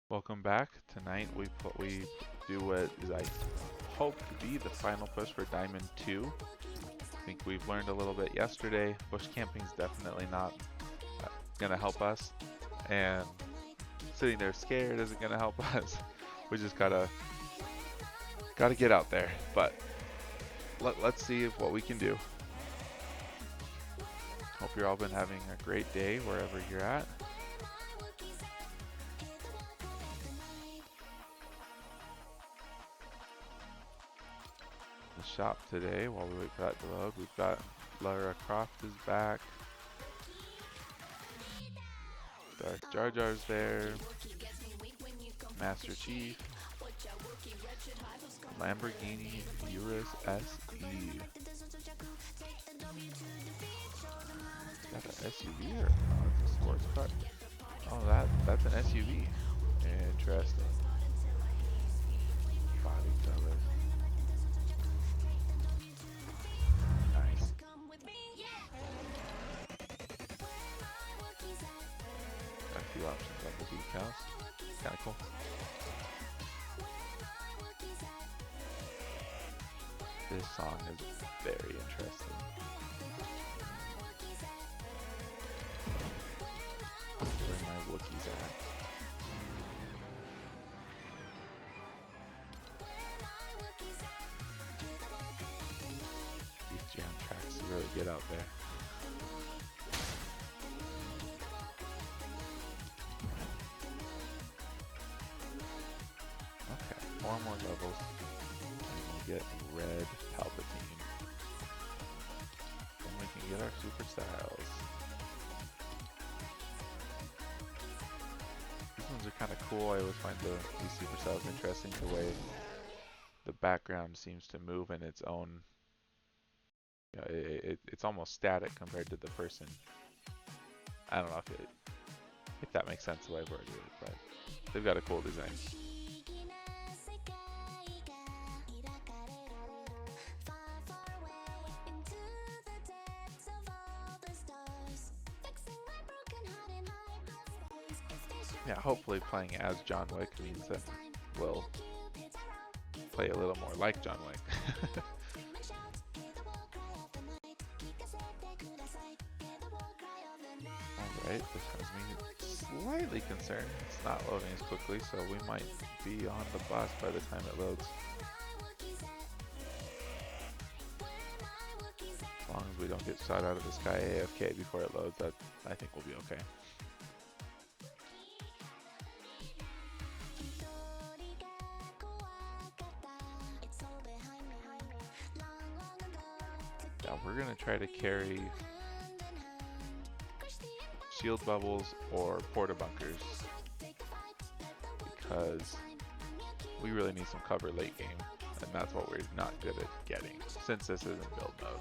Welcome back. Tonight we do what is I hope to be the final push for Diamond 2. I think we've learned a little bit yesterday. Bush camping is definitely not gonna help us, and sitting there scared isn't gonna help us. We just gotta get out there. But let's see what we can do. Hope you're all been having a great day wherever you're at. The shop today, while we wait for that to load, we've got Lara Croft is back. Darth Jar Jar's there. Master Chief. Lamborghini Urus SE. Is that an SUV or oh, it's a sports car? Oh, that's an SUV. Interesting. Body color. Nice. Got a few options on the decals. Kinda cool. This song is very interesting. Where my Wookiees at? These jam tracks really get out there. Okay, 4 more levels. And we get red Palpatine. Then we can get our super styles. These ones are kind of cool. I always find these super styles interesting. The way the background seems to move in its own. You know, it's almost static compared to the person. I don't know if that makes sense the way I've worded it, but they've got a cool design. Yeah, hopefully playing as John Wick means that we'll play a little more like John Wick. Alright, this has me slightly concerned. It's not loading as quickly, so we might be on the bus by the time it loads. As long as we don't get shot out of the sky AFK before it loads, that I think we'll be okay. Now we're gonna try to carry shield bubbles or porta bunkers because we really need some cover late game, and that's what we're not good at getting since this isn't build mode.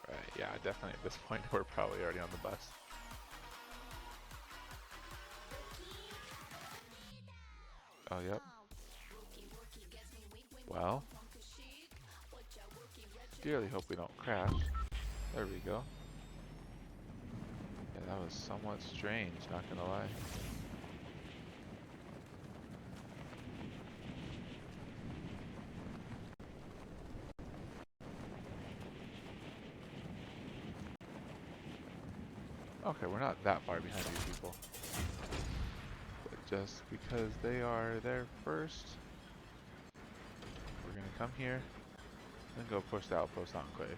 Right, yeah, definitely at this point we're probably already on the bus. Oh, yep. Well, dearly hope we don't crash. There we go. Yeah, that was somewhat strange, not gonna lie. Okay, we're not that far behind these people. But just because they are there first, we're gonna come here, then go push the outpost enclave.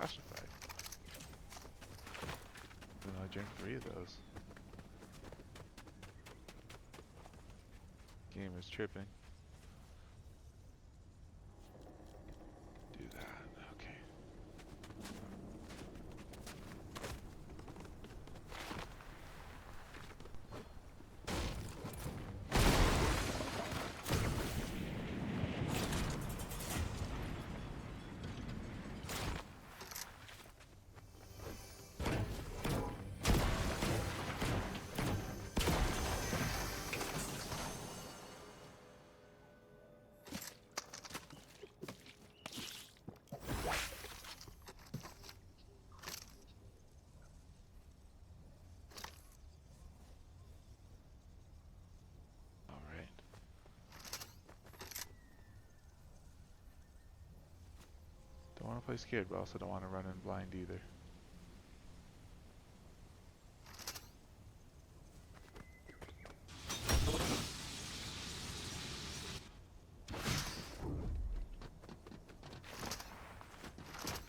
classified. Even though I drank 3 of those. Game is tripping. Do that. Okay. Don't want to play scared, but also don't want to run in blind either.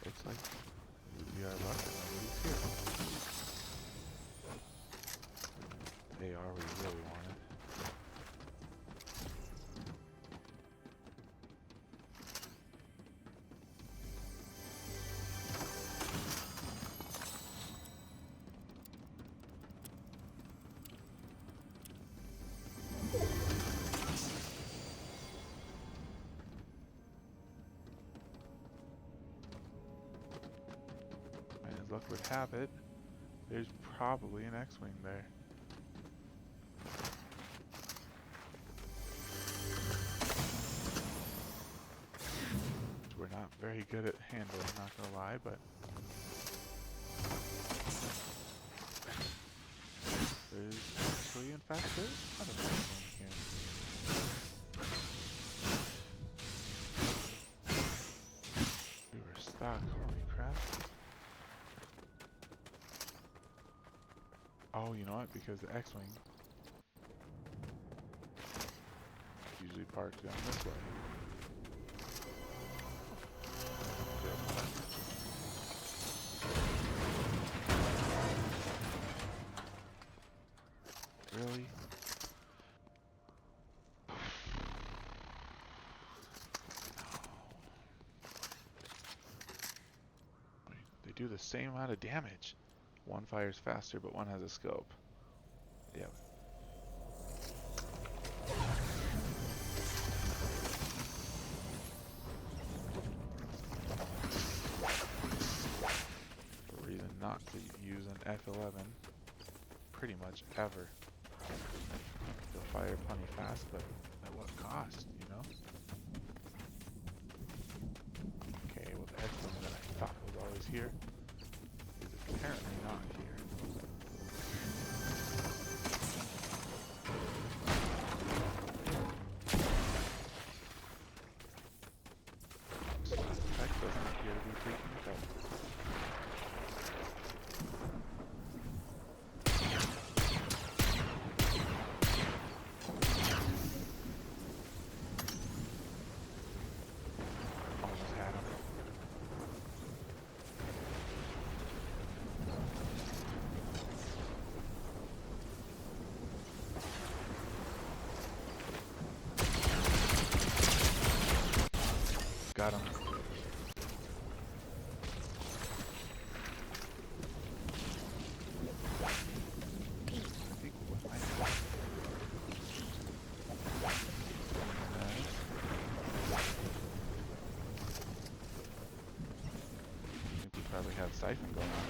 Looks like we are lucky nobody's here. AR we really wanted. And as luck would have it, there's probably an X-Wing there. Which we're not very good at handling, not gonna lie, but there's actually, in fact, there's not an X-Wing here. We were stuck, holy crap. Oh, you know what? Because the X-Wing usually parks down this way. Really? They do the same amount of damage. One fires faster, but one has a scope. Yep. The reason not to use an F11 pretty much ever. They'll fire plenty fast, but at what cost, you know? Okay, well the X-Wing that I thought was always here is apparently not here. Tech doesn't appear to be taking it up. Almost had him. Got him. I think what I think we probably have Siphon going on.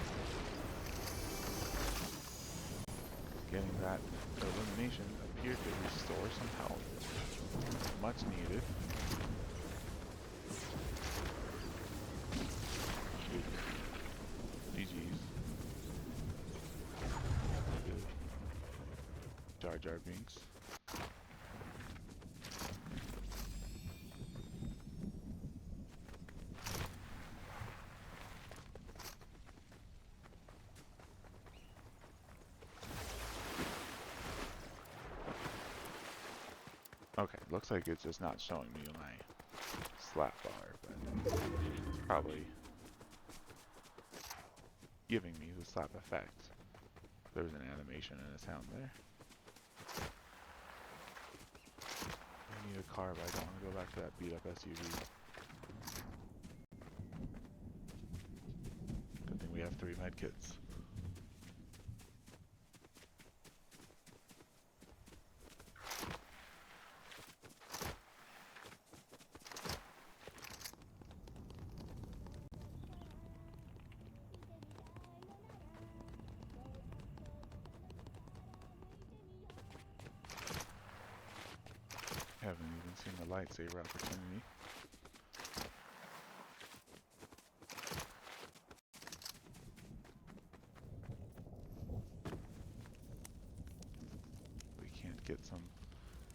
Getting that illumination appeared to restore some health. Much needed. GG's. Jar Jar Binks. Okay, looks like it's just not showing me my slap bar, but probably giving me the slap effect. There was an animation and a sound there. I need a car, but I don't want to go back to that beat up SUV. Good thing we have 3 medkits. Haven't even seen the lightsaber opportunity. We can't get some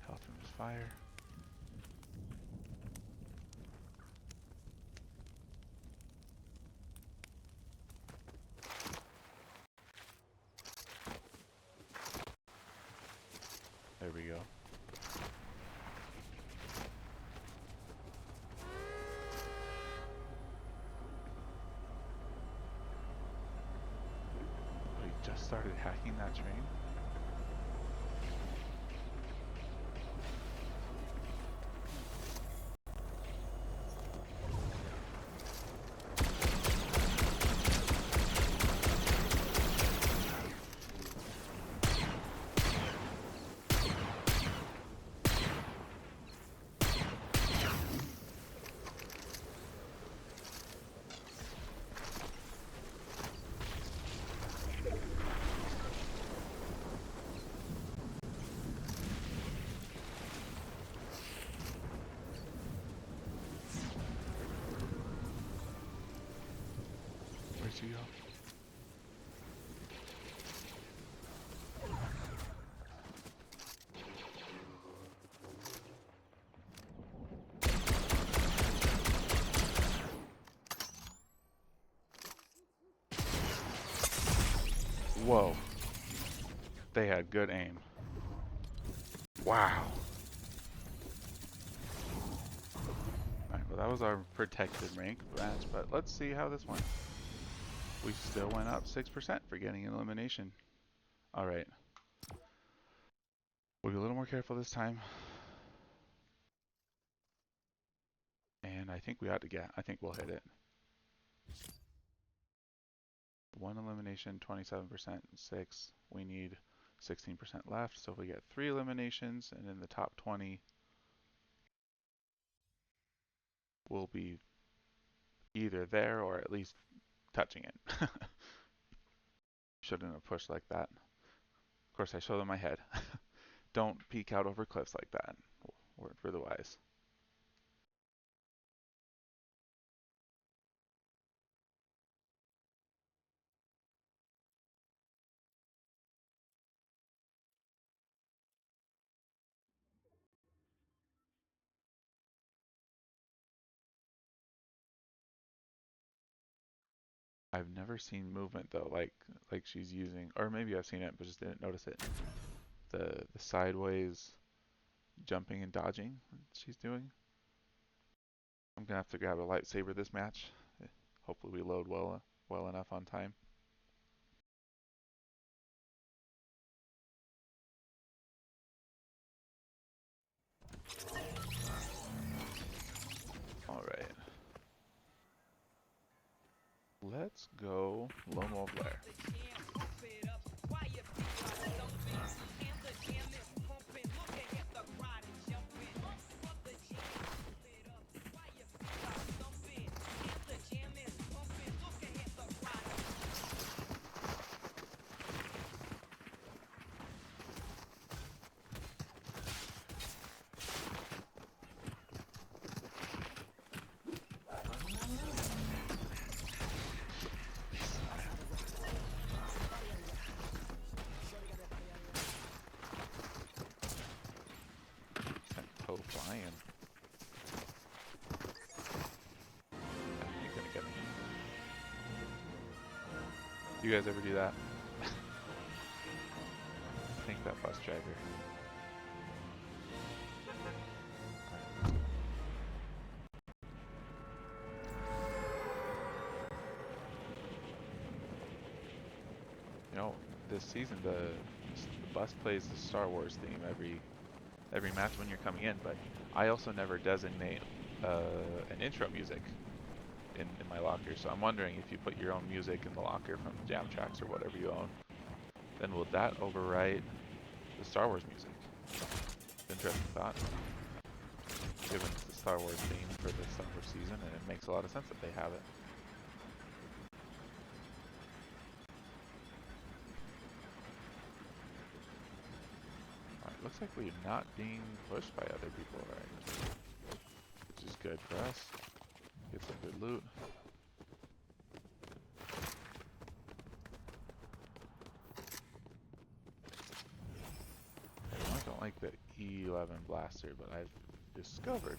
health from his fire. There we go. We just started hacking that train. Where'd you go? Whoa. They had good aim. Wow. Alright, well that was our protected rank match, but let's see how this went. We still went up 6% for getting an elimination. Alright. We'll be a little more careful this time. And I think we ought to get, I think we'll hit it. 1 elimination, 27%, 6. We need 16% left, so if we get 3 eliminations and in the top 20, we'll be either there or at least touching it. Shouldn't have pushed like that. Of course, I show them my head. Don't peek out over cliffs like that. Word for the wise. I've never seen movement though, like she's using, or maybe I've seen it but just didn't notice it. The sideways jumping and dodging she's doing. I'm gonna have to grab a lightsaber this match. Hopefully we load well enough on time. All right. Let's go Lone Wolf Lair. Flying. You're gonna get me. Do you guys ever do that? I think that bus driver. know, this season the bus plays the Star Wars theme every match when you're coming in, but I also never designate an intro music in my locker. So I'm wondering if you put your own music in the locker from Jam Tracks or whatever you own, then will that overwrite the Star Wars music? Interesting thought. Given it's the Star Wars theme for the Star Wars season, and it makes a lot of sense that they have it. Alright, looks like we're not being pushed by other people, right? Which is good for us. Get some good loot. I don't like the E11 blaster, but I've discovered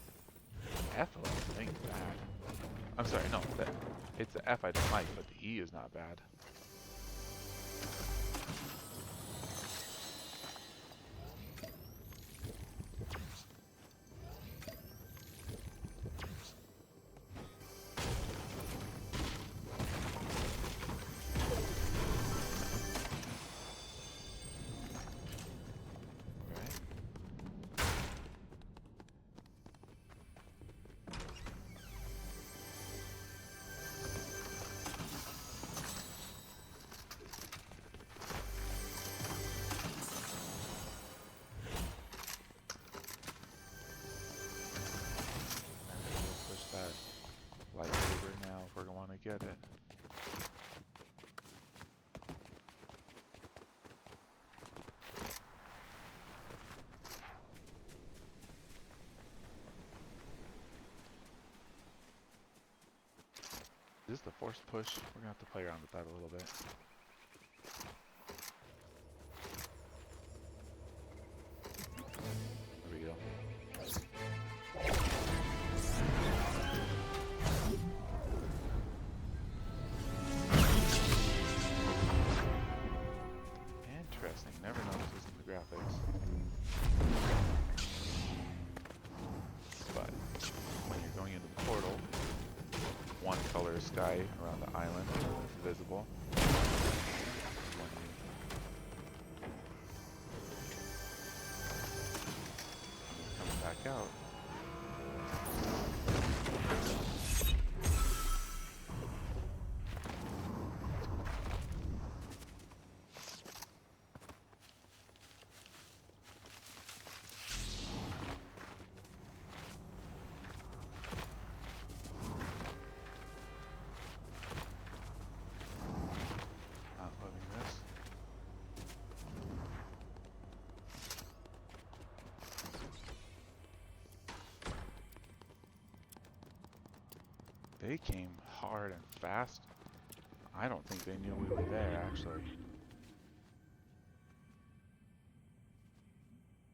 F11 ain't bad. I'm sorry, no, it's the F I don't like, but the E is not bad. Lightsaber now if we're going to get it. Is this the forced push? We're going to have to play around with that a little bit. There we go. Interesting. Never noticed this in the graphics. But when you're going into the portal, one color sky around the island is visible. When you come back out, they came hard and fast. I don't think they knew we were there, actually.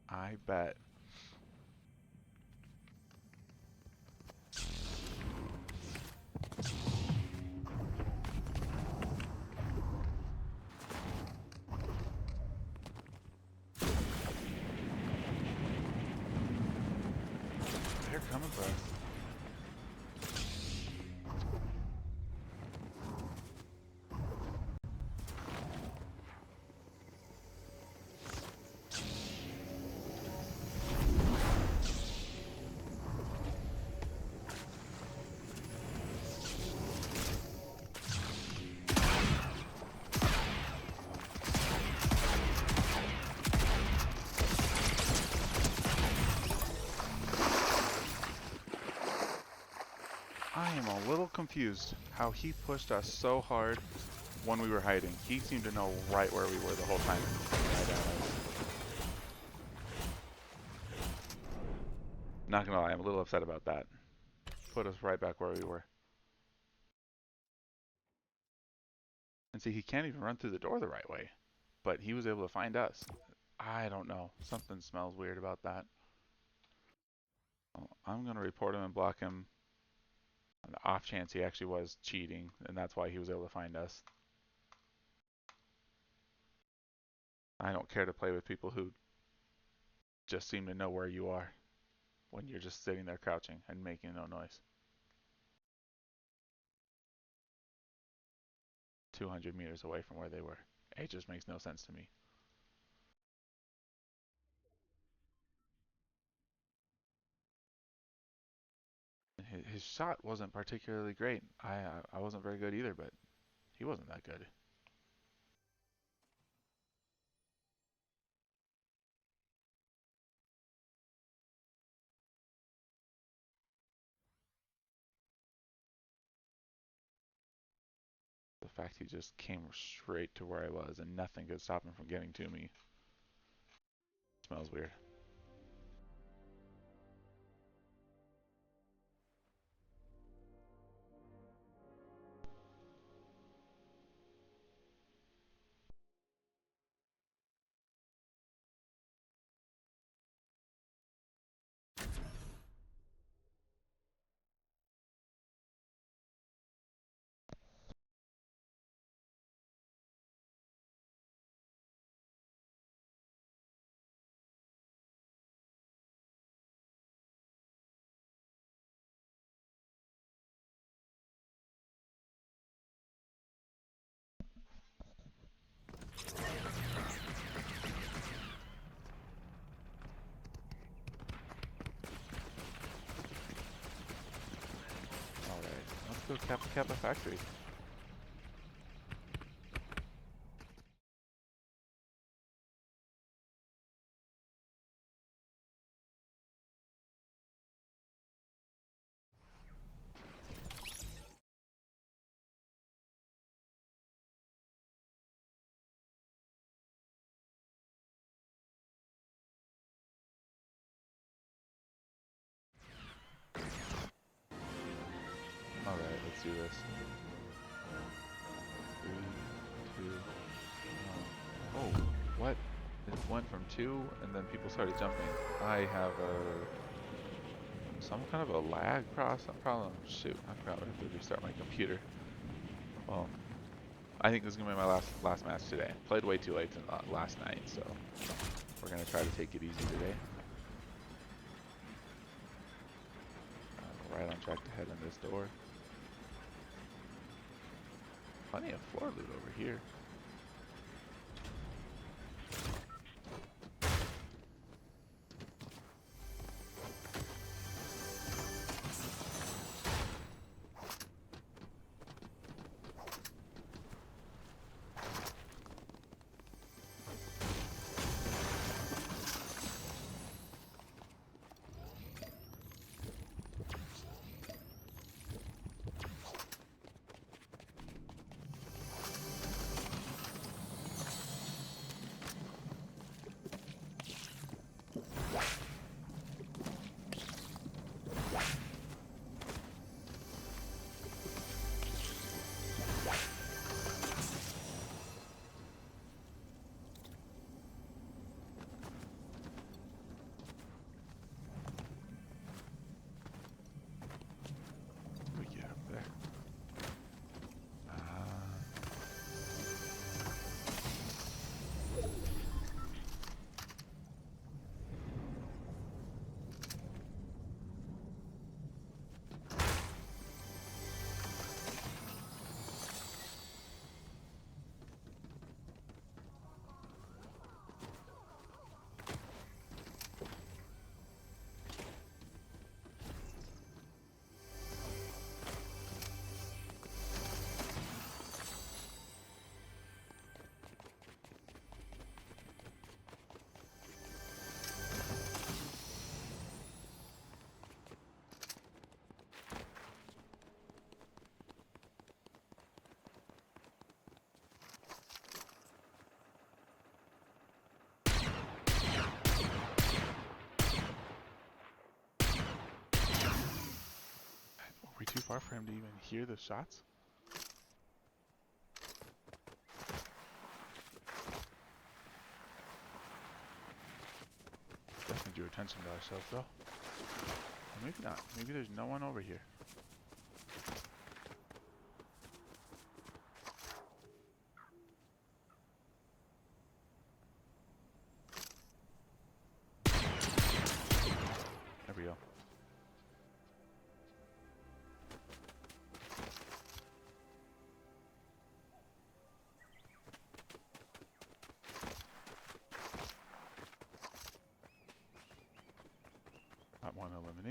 I bet. They're coming for us. I am a little confused how he pushed us so hard when we were hiding. He seemed to know right where we were the whole time. Not gonna lie, I'm a little upset about that. Put us right back where we were. And see, he can't even run through the door the right way. But he was able to find us. I don't know. Something smells weird about that. Well, I'm gonna report him and block him on the off chance he actually was cheating, and that's why he was able to find us. I don't care to play with people who just seem to know where you are when you're just sitting there crouching and making no noise. 200 meters away from where they were. It just makes no sense to me. His shot wasn't particularly great. I wasn't very good either, but he wasn't that good. The fact he just came straight to where I was and nothing could stop him from getting to me smells weird. Alright, let's go Kappa Kappa Factory. Alright, let's do this. 3, 2, 1. Oh, what? It went from 2 and then people started jumping. I have some kind of a lag problem. Shoot, I probably have to restart my computer. Well, I think this is gonna be my last match today. Played way too late last night, so we're gonna try to take it easy today. Right on track to head in this door. Plenty of floor loot over here. Are we too far for him to even hear the shots? Definitely drew attention to ourselves though. Or maybe not. Maybe there's no one over here. There we go.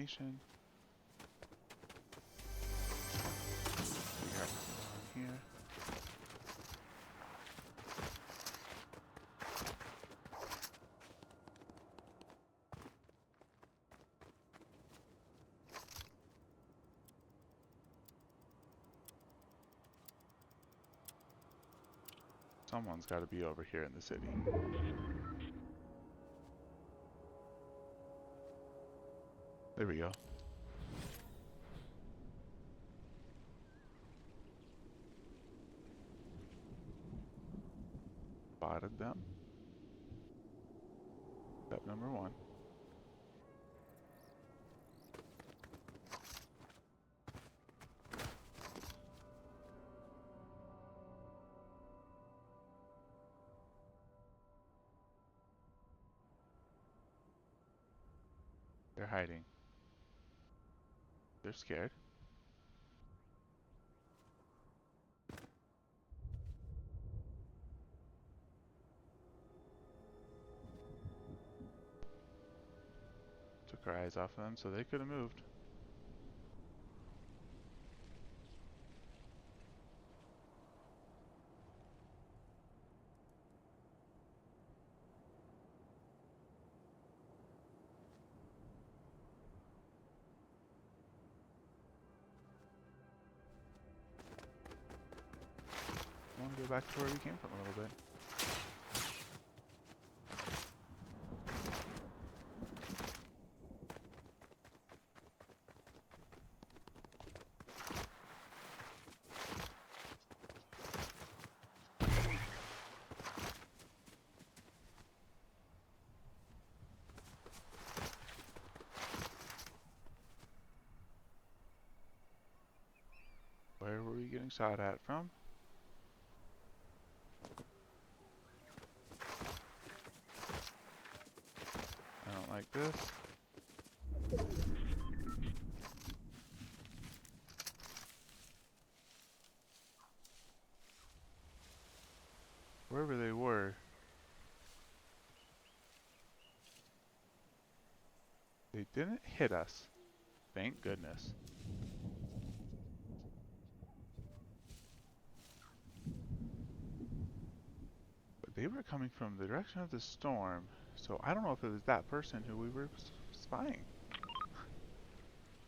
information. Figure out what's going on here. Someone's got to be over here in the city. There we go. Spotted them. Step number 1. They're hiding. They're scared. Took our eyes off of them so they could have moved. I want to go back to where we came from a little bit. Where were we getting shot at from? I don't like this. Wherever they were. They didn't hit us. Thank goodness. But they were coming from the direction of the storm, so I don't know if it was that person who we were spying.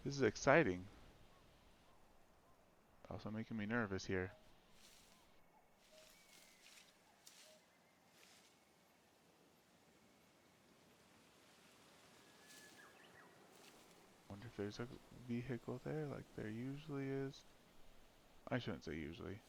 This is exciting. Also making me nervous here. Wonder if there's a vehicle there like there usually is. I shouldn't say usually.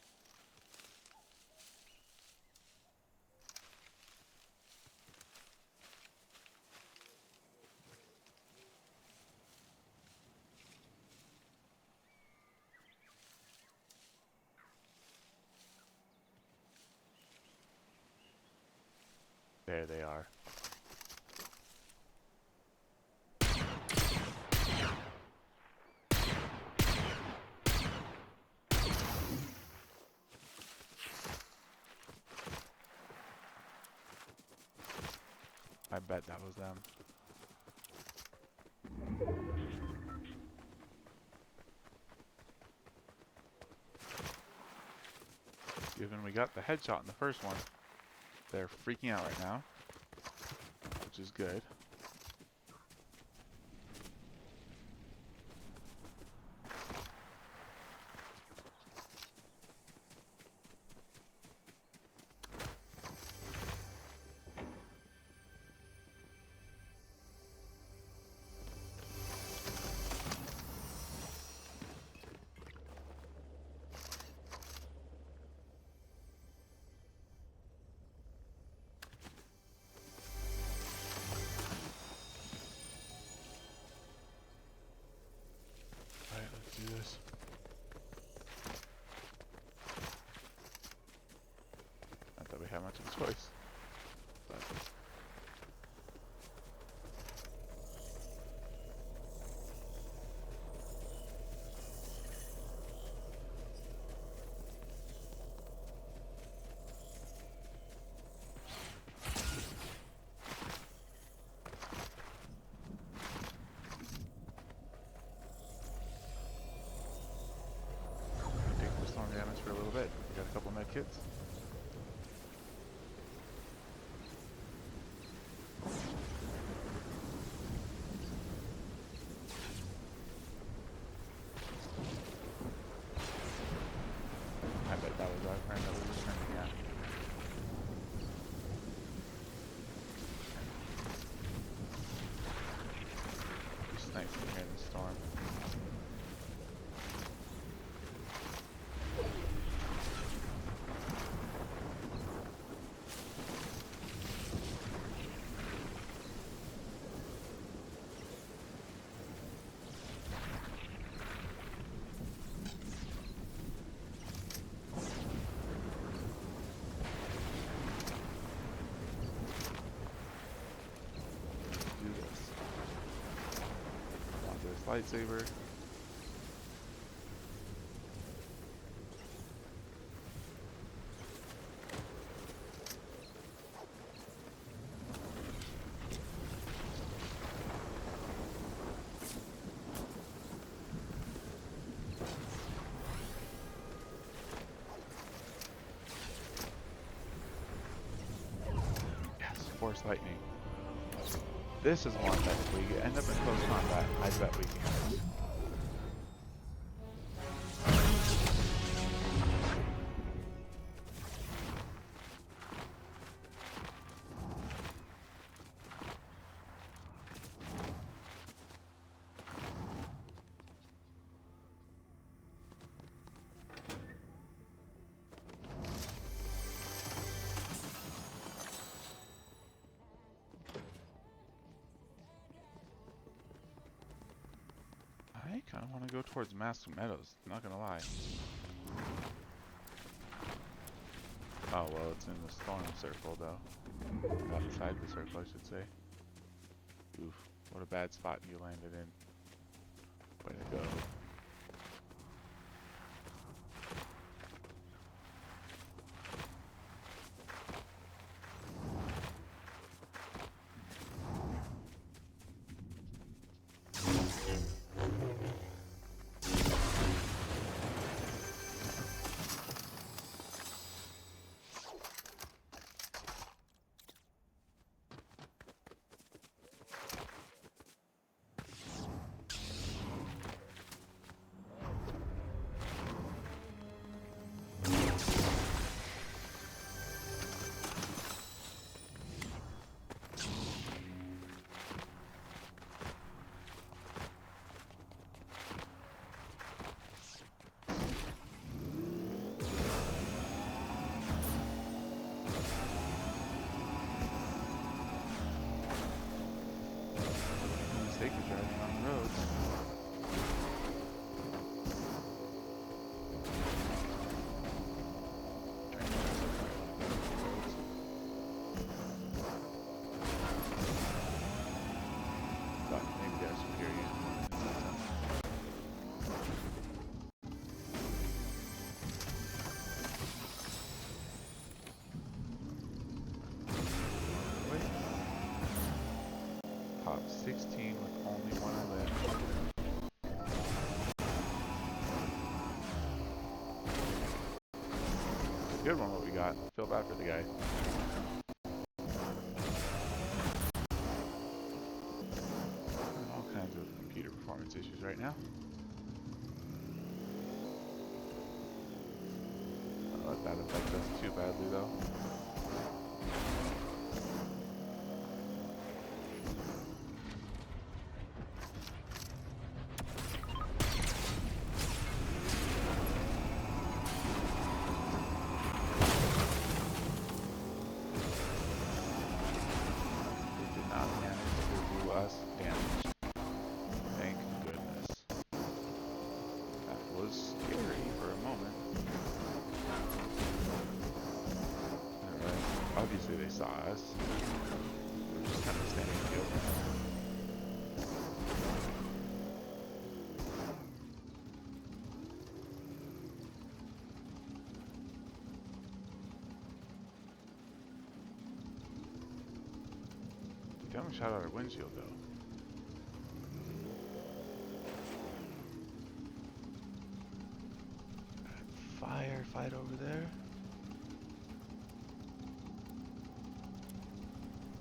There they are. I bet that was them. Given we got the headshot in the first one, they're freaking out right now, which is good. Do this. Not that we have much of a choice, but for a little bit. We got a couple med kits. I bet that was our friend that was returning, yeah. Just nice to hear the storm. Lightsaber. Yes, Force Lightning. This is one that if we end up in close combat, I bet we can use. I kind of want to go towards Mask Meadows, not gonna lie. Oh well, it's in the storm circle though. Outside the circle, I should say. Oof, what a bad spot you landed in. Way to go. Mistake of driving on the roads. But maybe they're superior. Top 16 with only one left. Good one, what we got. Feel bad for the guy. All kinds of computer performance issues right now. Don't let that affect us too badly though. Us damage. Thank goodness. That was scary for a moment. Obviously they saw us. We were just kind of standing in the open. We definitely shot out our windshield though. fight over there.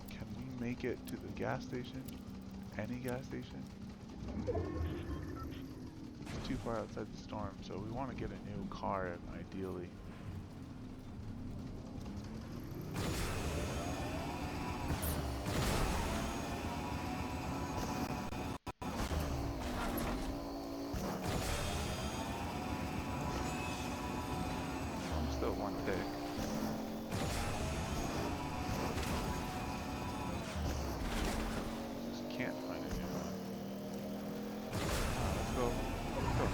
Can we make it to the gas station? Any gas station? It's too far outside the storm, so we want to get a new car, ideally. I'm still one tick. Just can't find a new one. Let's go. Let's go.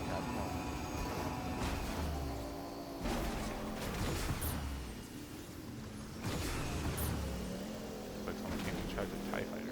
Yeah, come on. Looks like someone came to charge a TIE fighter.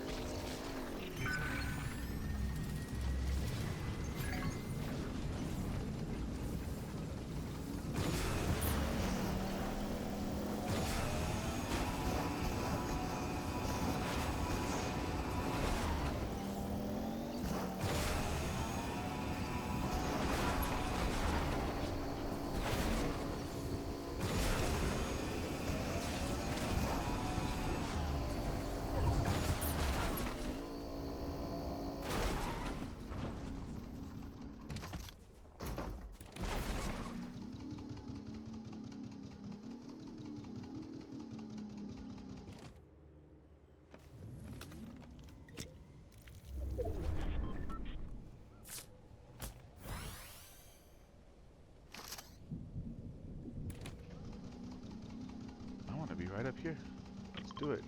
I want to be right up here. Let's do it.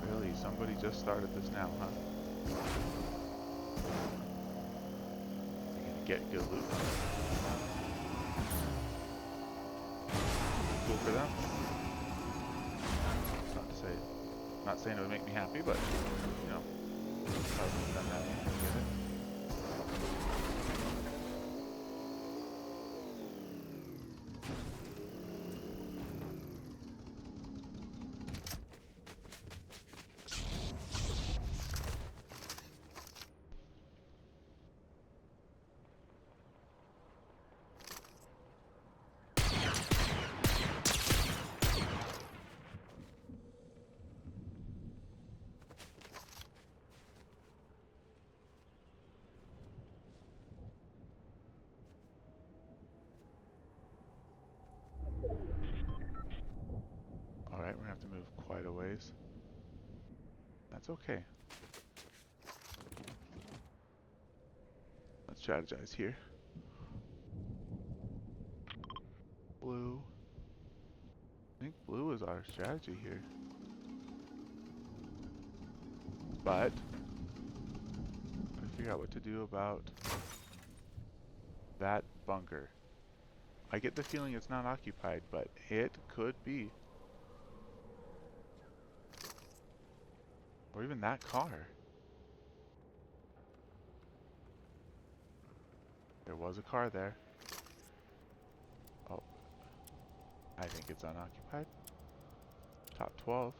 Really? Somebody just started this now, huh? They're gonna get good loot from it. Cool for them. Not to say, not saying it would make me happy, but you know, if I wasn't done that, I get it. Alright, we're gonna have to move quite a ways. That's okay. Let's strategize here. Blue. I think blue is our strategy here. But gotta figure out what to do about that bunker. I get the feeling it's not occupied, but it could be. Or even that car. There was a car there. Oh. I think it's unoccupied. Top 12.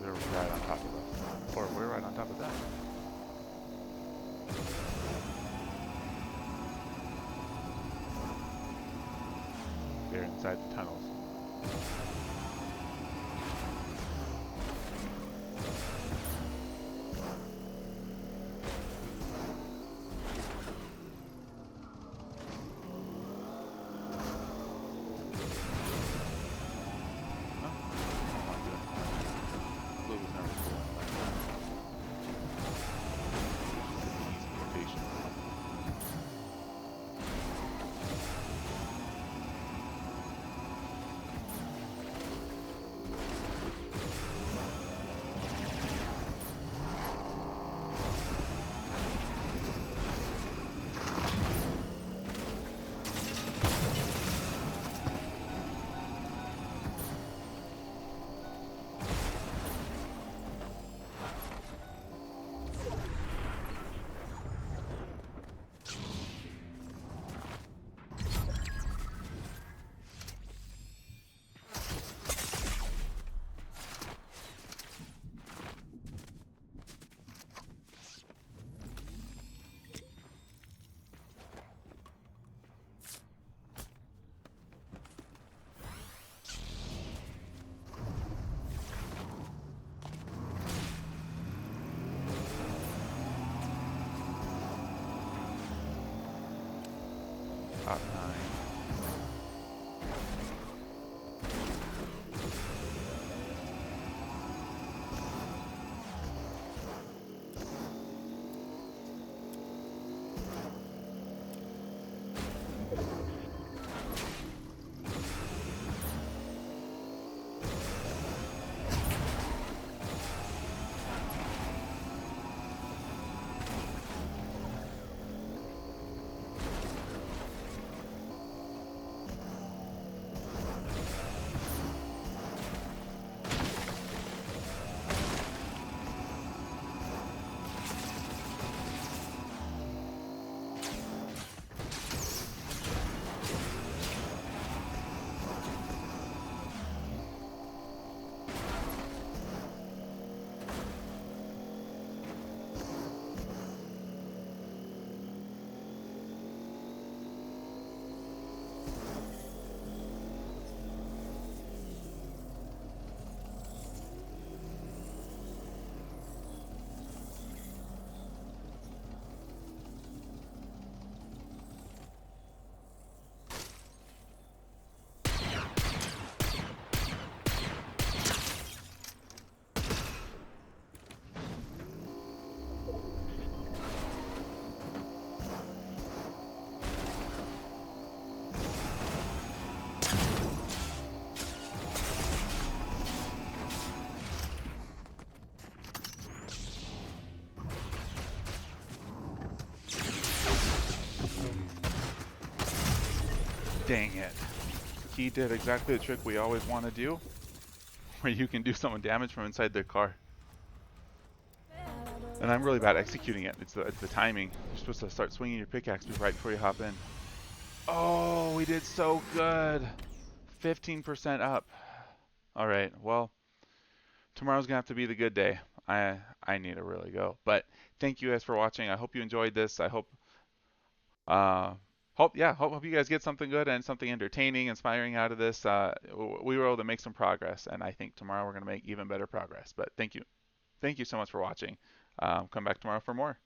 They're right on top of us. Or we're right on top of that. They're inside the tunnels. top 9. Dang it. He did exactly the trick we always want to do, where you can do someone damage from inside their car. And I'm really bad at executing it. It's the timing. You're supposed to start swinging your pickaxe right before you hop in. Oh, we did so good. 15% up. All right, well, tomorrow's going to have to be the good day. I need to really go. But thank you guys for watching. I hope you enjoyed this. I hope hope you guys get something good and something entertaining, inspiring out of this. We were able to make some progress, and I think tomorrow we're going to make even better progress. But thank you so much for watching. Come back tomorrow for more.